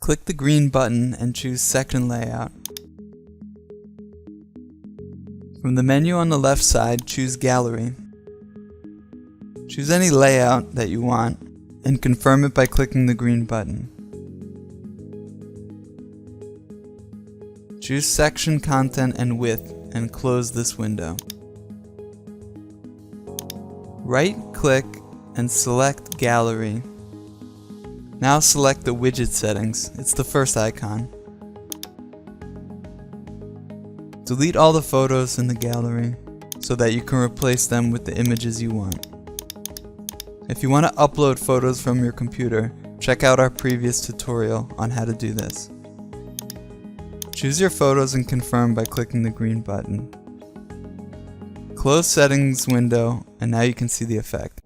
Click the green button and choose Section Layout. From the menu on the left side, choose Gallery. Choose any layout that you want and confirm it by clicking the green button. Choose Section Content and Width and close this window. Right-click and select Gallery. Now select the widget settings. It's the first icon. Delete all the photos in the gallery so that you can replace them with the images you want. If you want to upload photos from your computer, check out our previous tutorial on how to do this. Choose your photos and confirm by clicking the green button. Close Settings window, and now you can see the effect.